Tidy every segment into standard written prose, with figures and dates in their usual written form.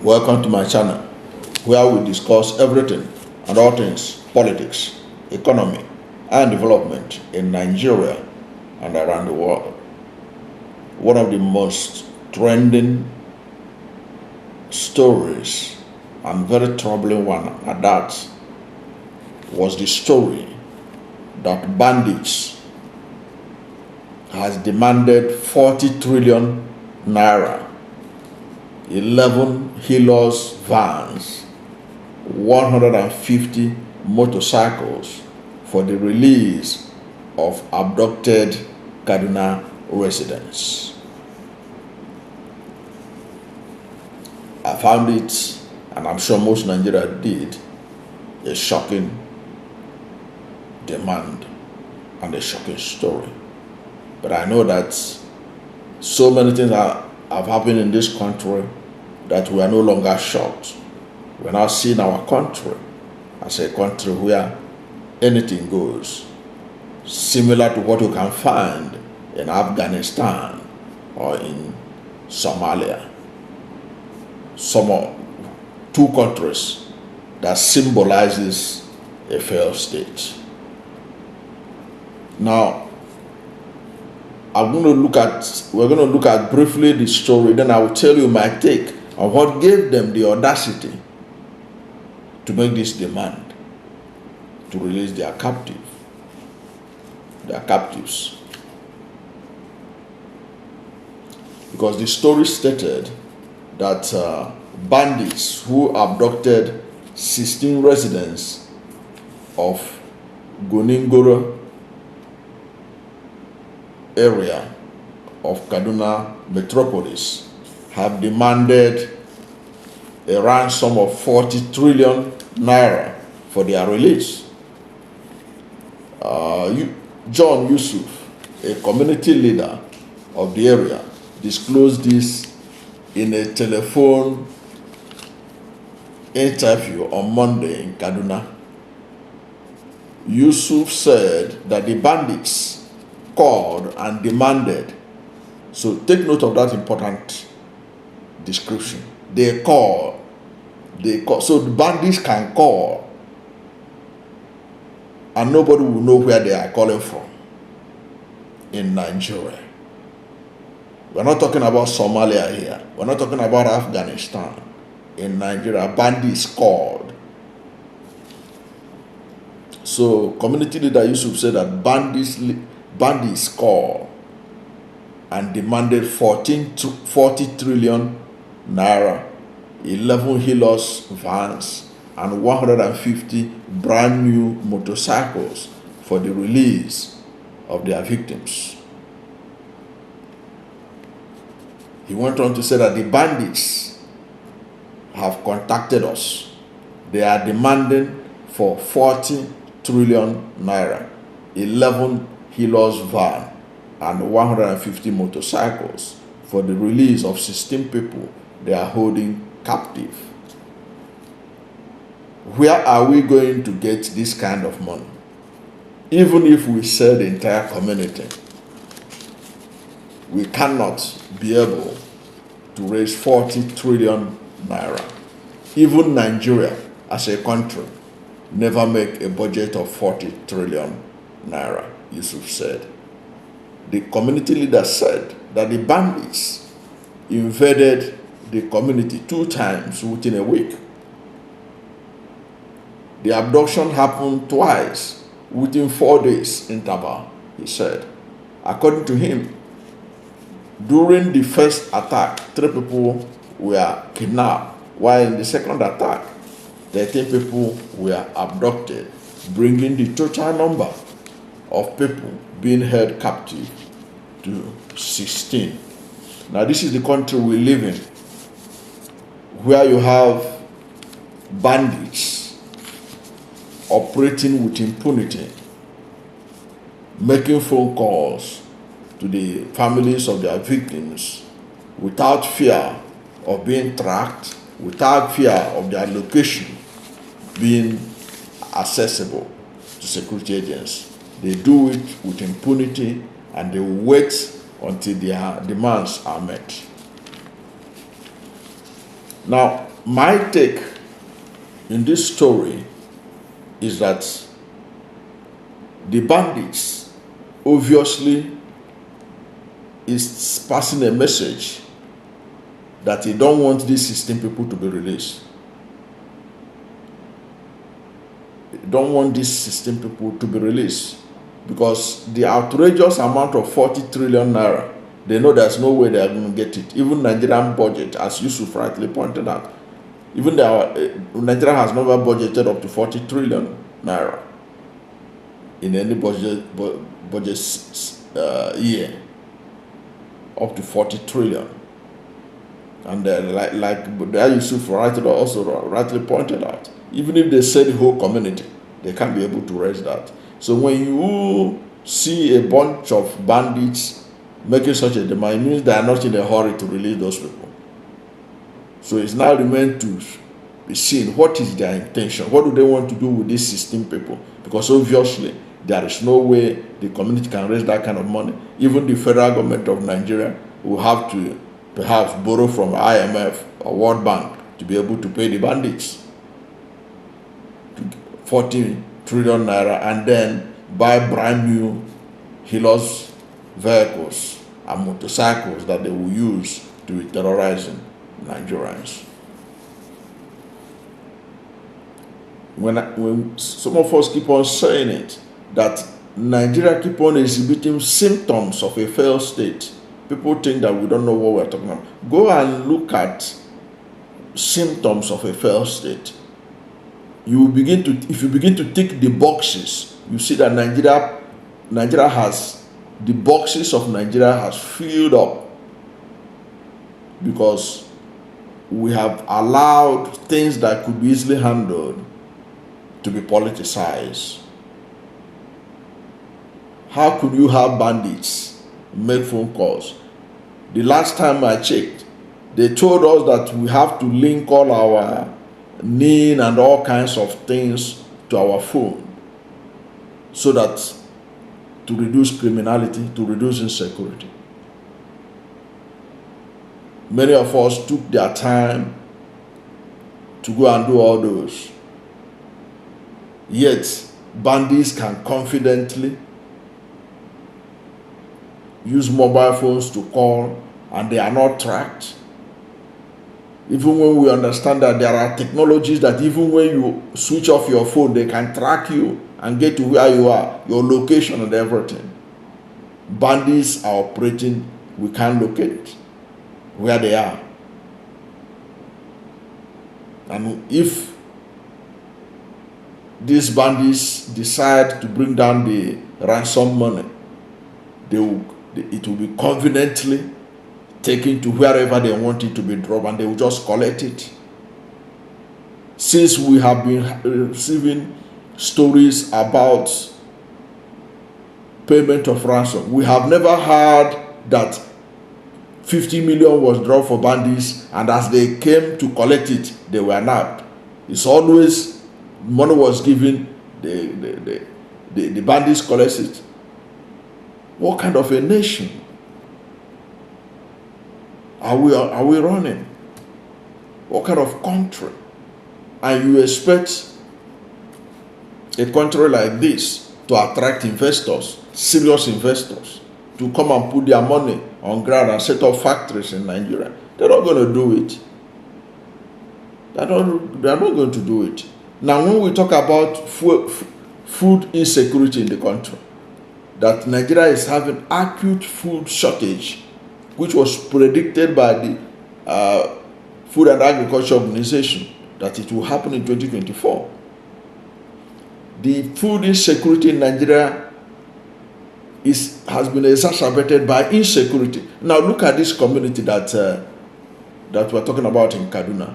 Welcome to my channel, where we discuss everything and all things politics, economy, and development in Nigeria and around the world. One of the most trending stories and very troubling one at that was the story that Bandits has demanded 40 trillion naira, 11 Hilux Vans, 150 motorcycles for the release of abducted Kaduna residents. I found it, and I'm sure most Nigeria did, a shocking demand and a shocking story. But I know that so many things have happened in this country that we are no longer shocked. We're now seeing our country as a country where anything goes, similar to what you can find in Afghanistan or in Somalia. Two countries that symbolizes a failed state. Now, we're going to look at briefly the story, then I will tell you my take on what gave them the audacity to make this demand to release their captives. Because the story stated that bandits who abducted 16 residents of Goningoro area of Kaduna metropolis have demanded a ransom of 40 trillion naira for their release. John Yusuf, a community leader of the area, disclosed this in a telephone interview on Monday in Kaduna. Yusuf said that the bandits called and demanded, so take note of that important description. They call, so the bandits can call and nobody will know where they are calling from in Nigeria. We're not talking about Somalia here. We're not talking about Afghanistan. In Nigeria, bandits called. So community leader Yusuf said that bandits called and demanded 40 trillion naira, 11 Hilux Vans, and 150 brand new motorcycles for the release of their victims. He went on to say that the bandits have contacted us. They are demanding for 40 trillion naira, 11 Hilux van, and 150 motorcycles for the release of 16 people they are holding captive. Where are we going to get this kind of money? Even if we sell the entire community, we cannot be able to raise 40 trillion naira. Even Nigeria as a country never make a budget of 40 trillion naira, Yusuf said. The community leader said that the bandits invaded the community 2 times within a week. The abduction happened twice within 4 days interval, he said. According to him, during the first attack, 3 people were kidnapped, while in the second attack, 13 people were abducted, bringing the total number of people being held captive to 16. Now, this is the country we live in, where you have bandits operating with impunity, making phone calls to the families of their victims without fear of being tracked, without fear of their location being accessible to security agents. They do it with impunity and they wait until their demands are met. Now, My take in this story is that the bandits obviously is passing a message that they don't want these 16 people to be released. They don't want these 16 people to be released because the outrageous amount of 40 trillion naira, they know there's no way they are going to get it. Even Nigerian budget, as Yusuf rightly pointed out, even Nigeria has never budgeted up to 40 trillion naira in any budget year, up to 40 trillion. And like Yusuf rightly pointed out, even if they say the whole community, they can't be able to raise that. So when you see a bunch of bandits making such a demand, it means they are not in a hurry to release those people. So it's now remained to be seen what is their intention. What do they want to do with these 16 people? Because obviously there is no way the community can raise that kind of money. Even the federal government of Nigeria will have to perhaps borrow from IMF or World Bank to be able to pay the bandits 40 trillion naira and then buy brand new Hilux vehicles and motorcycles that they will use to be terrorizing Nigerians. When some of us keep on saying it, that Nigeria keep on exhibiting symptoms of a failed state, people think that we don't know what we're talking about. Go and look at symptoms of a failed state. If you begin to tick the boxes, you see that Nigeria has, the boxes of Nigeria has filled up because we have allowed things that could be easily handled to be politicized. How could you have bandits make phone calls? The last time I checked, they told us that we have to link all our NIN and all kinds of things to our phone so that to reduce criminality, to reduce insecurity. Many of us took their time to go and do all those. Yet, bandits can confidently use mobile phones to call and they are not tracked. Even when we understand that there are technologies that even when you switch off your phone, they can track you and get to where you are, your location and everything. Bandits are operating, we can't locate where they are. And if these bandits decide to bring down the ransom money, it will be conveniently taken to wherever they want it to be dropped and they will just collect it. Since we have been receiving stories about payment of ransom, we have never heard that 50 million was dropped for bandits and as they came to collect it, they were nabbed. It's always money was given, the bandits collect it. What kind of a nation are we running? What kind of country? And you expect a country like this to attract investors, serious investors, to come and put their money on ground and set up factories in Nigeria? They're not going to do it. They're not going to do it. Now, when we talk about food insecurity in the country, that Nigeria is having acute food shortage, which was predicted by the Food and Agriculture Organization, that it will happen in 2024. The food insecurity in Nigeria has been exacerbated by insecurity. Now look at this community that we're talking about in Kaduna,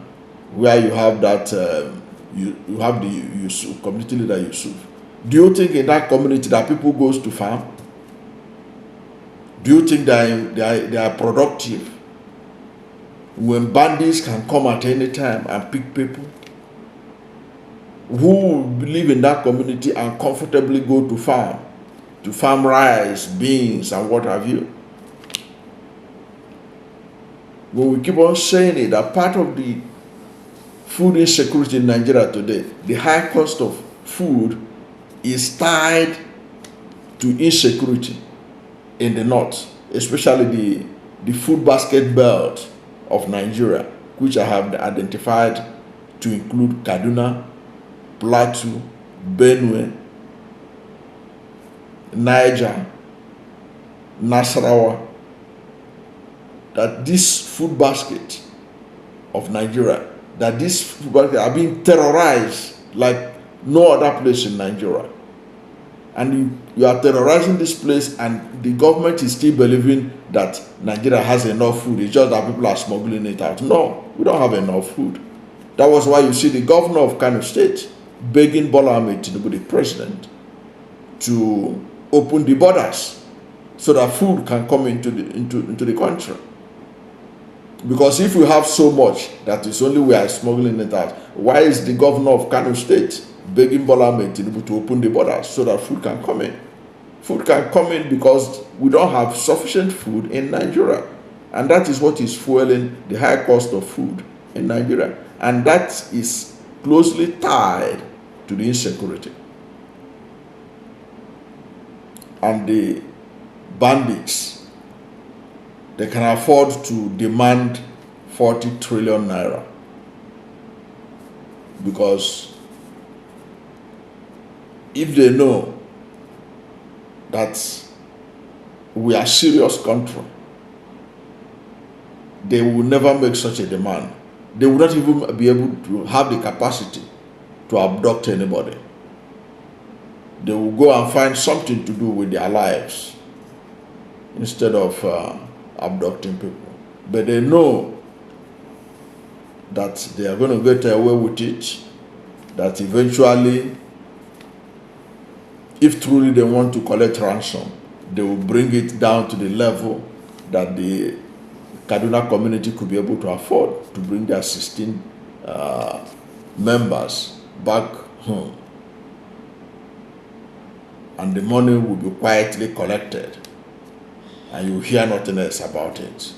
where you have that you have the Yusuf, community leader Yusuf. Do you think in that community that people goes to farm? Do you think they are productive? When bandits can come at any time and pick people, who will live in that community and comfortably go to farm rice, beans, and what have you? When we keep on saying it, that part of the food insecurity in Nigeria today. The high cost of food is tied to insecurity in the north, especially the food basket belt of Nigeria, which I have identified to include Kaduna, Plateau, Benue, Niger, Nasarawa. That this food basket of Nigeria, that this food basket are being terrorized like no other place in Nigeria. And you are terrorizing this place, and the government is still believing that Nigeria has enough food. It's just that people are smuggling it out. No, we don't have enough food. That was why you see the governor of Kaduna State begging Bola Ahmed Tinubu, the president, to open the borders so that food can come into the country. Because if we have so much that is only we are smuggling it out, why is the governor of Kaduna State begging Bola Ahmed Tinubu to open the borders so that food can come in? Food can come in because we don't have sufficient food in Nigeria. And that is what is fueling the high cost of food in Nigeria. And that is closely tied to the insecurity. And the bandits, they can afford to demand 40 trillion naira because if they know that we are a serious country, they will never make such a demand. They will not even be able to have the capacity to abduct anybody. They will go and find something to do with their lives instead of abducting people. But they know that they are going to get away with it, that eventually, if truly they want to collect ransom, they will bring it down to the level that the Kaduna community could be able to afford to bring their 16 members back home. And the money will be quietly collected, and you hear nothing else about it.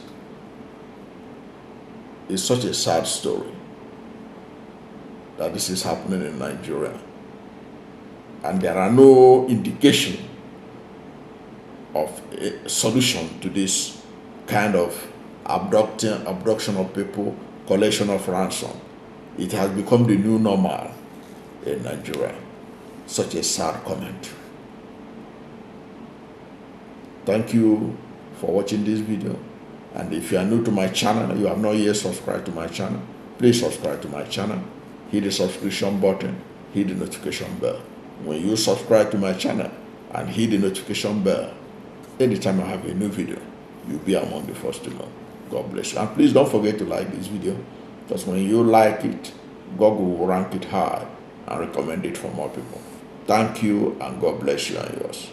It's such a sad story that this is happening in Nigeria. And there are no indication of a solution to this kind of abduction of people, collection of ransom. It has become the new normal in Nigeria. Such a sad commentary. Thank you for watching this video. And if you are new to my channel, you have not yet subscribed to my channel, please subscribe to my channel. Hit the subscription button, hit the notification bell. When you subscribe to my channel and hit the notification bell, anytime I have a new video, you'll be among the first to know. God bless you. And please don't forget to like this video, because when you like it, Google will rank it high and recommend it for more people. Thank you, and God bless you and yours.